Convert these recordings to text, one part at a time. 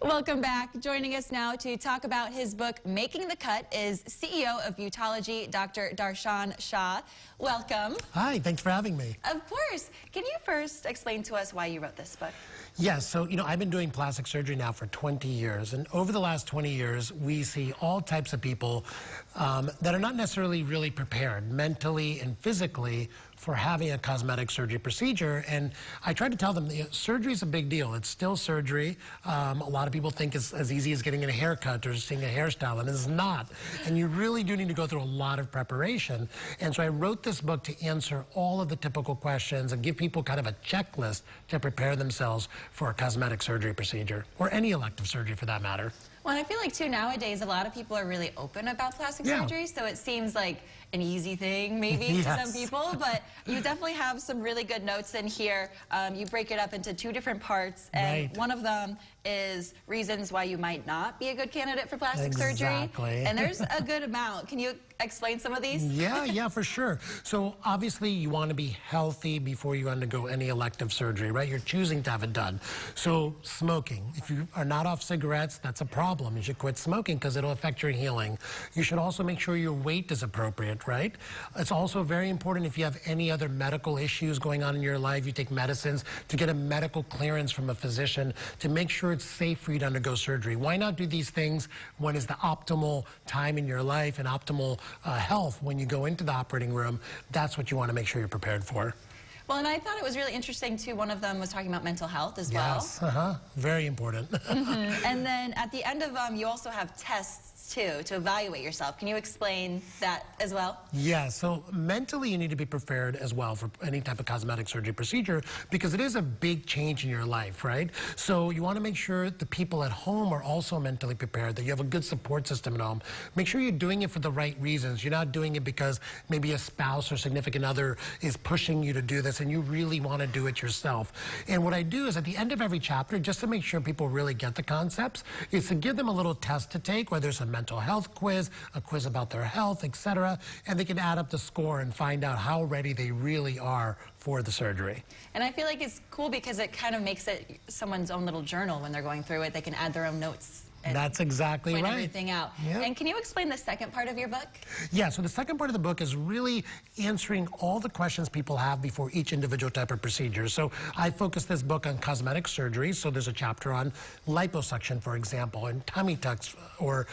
Welcome back. Joining us now to talk about his book, Making the Cut, is CEO of Beautologie, Dr. Darshan Shah. Welcome. Hi, thanks for having me. Of course. Can you first explain to us why you wrote this book? Yes, so, I've been doing plastic surgery now for 20 years, and over the last 20 years, we see all types of people that are not necessarily really prepared mentally and physically for having a cosmetic surgery procedure. And I try to tell them surgery is a big deal. It's still surgery. A lot of people think it's as easy as getting a haircut or seeing a hairstyle, and it's not. And you really do need to go through a lot of preparation. And so I wrote this book to answer all of the typical questions and give people kind of a checklist to prepare themselves for a cosmetic surgery procedure, or any elective surgery for that matter. Well, and I feel like, too, nowadays, a lot of people are really open about plastic surgery, so it seems like an easy thing, maybe, to some people, but you definitely have some really good notes in here. You break it up into two different parts, and one of them is reasons why you might not be a good candidate for plastic surgery. And there's a good amount. Can you explain some of these? Yeah, for sure. So obviously you want to be healthy before you undergo any elective surgery, right? You're choosing to have it done. So smoking, if you are not off cigarettes, that's a problem. You should quit smoking because it'll affect your healing. You should also make sure your weight is appropriate, right? It's also very important if you have any other medical issues going on in your life, you take medicines, to get a medical clearance from a physician to make sure it's safe for you to undergo surgery. Why not do these things when it's the optimal time in your life and optimal health when you go into the operating room? That's what you want to make sure you're prepared for. Well, and I thought it was really interesting, too. One of them was talking about mental health as well. Yes, very important. And then at the end of them, you also have tests, too, to evaluate yourself. Can you explain that as well? Yeah, so mentally you need to be prepared as well for any type of cosmetic surgery procedure, because it is a big change in your life, right? So you want to make sure the people at home are also mentally prepared, that you have a good support system at home. Make sure you're doing it for the right reasons. You're not doing it because maybe a spouse or significant other is pushing you to do this, and you really want to do it yourself. And what I do is at the end of every chapter, just to make sure people really get the concepts, is to give them a little test to take, whether it's a mental health quiz, a quiz about their health, etc., and they can add up the score and find out how ready they really are for the surgery. And I feel like it's cool because it kind of makes it someone's own little journal when they're going through it. They can add their own notes. That's exactly right. Point everything out. Yep. And can you explain the second part of your book? Yeah, so the second part of the book is really answering all the questions people have before each individual type of procedure. So I focus this book on cosmetic surgery. So there's a chapter on liposuction, for example, and tummy tucks, or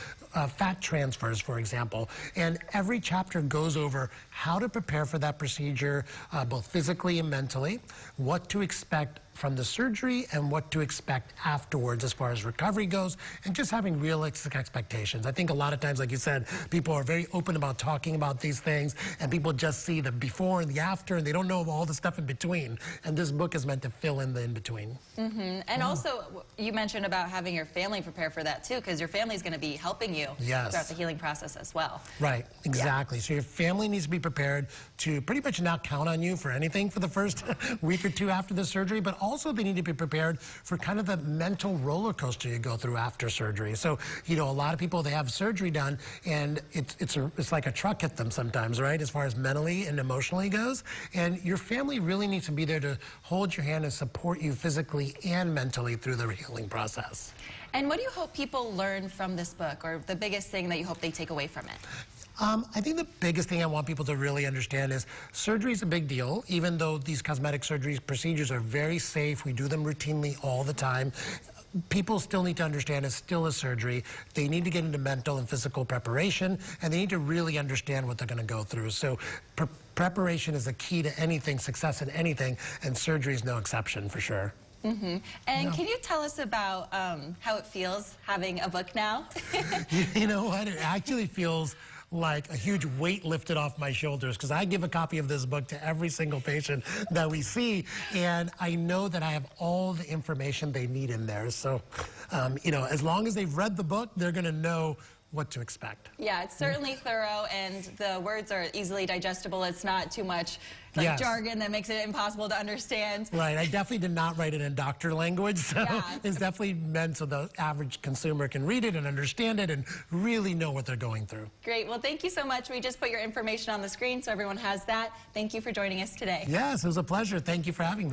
fat transfers, for example. And every chapter goes over how to prepare for that procedure, both physically and mentally, what to expect from the surgery and what to expect afterwards as far as recovery goes, and just having realistic expectations. I think a lot of times, like you said, people are very open about talking about these things, and people just see the before and the after, and they don't know all the stuff in between. And this book is meant to fill in the in-between. And also, you mentioned about having your family prepare for that, too, because your family is going to be helping you throughout the healing process as well. Right, exactly. So your family needs to be prepared to pretty much not count on you for anything for the first week or two after the surgery, but also they need to be prepared for kind of the mental roller coaster you go through after surgery. So, a lot of people, they have surgery done, and it's like a truck hit them sometimes, right, as far as mentally and emotionally goes. And your family really needs to be there to hold your hand and support you physically and mentally through the healing process. And what do you hope people learn from this book, or the biggest thing that you hope they take away from it? I think the biggest thing I want people to really understand is surgery is a big deal. Even though these cosmetic surgery procedures are very safe, we do them routinely all the time, people still need to understand it's still a surgery. They need to get into mental and physical preparation, and they need to really understand what they're going to go through. So preparation is the key to anything, success in anything, and surgery is no exception for sure. And can you tell us about how it feels having a book now? You know what? It actually feels like a huge weight lifted off my shoulders, because I give a copy of this book to every single patient that we see, and I know that I have all the information they need in there. So, as long as they've read the book, they're going to know what to expect. Yeah, it's certainly thorough, and the words are easily digestible. It's not too much jargon that makes it impossible to understand. Right, I definitely did not write it in doctor language, so it's definitely meant so the average consumer can read it and understand it and really know what they're going through. Great, well, thank you so much. We just put your information on the screen so everyone has that. Thank you for joining us today. Yes, it was a pleasure. Thank you for having me.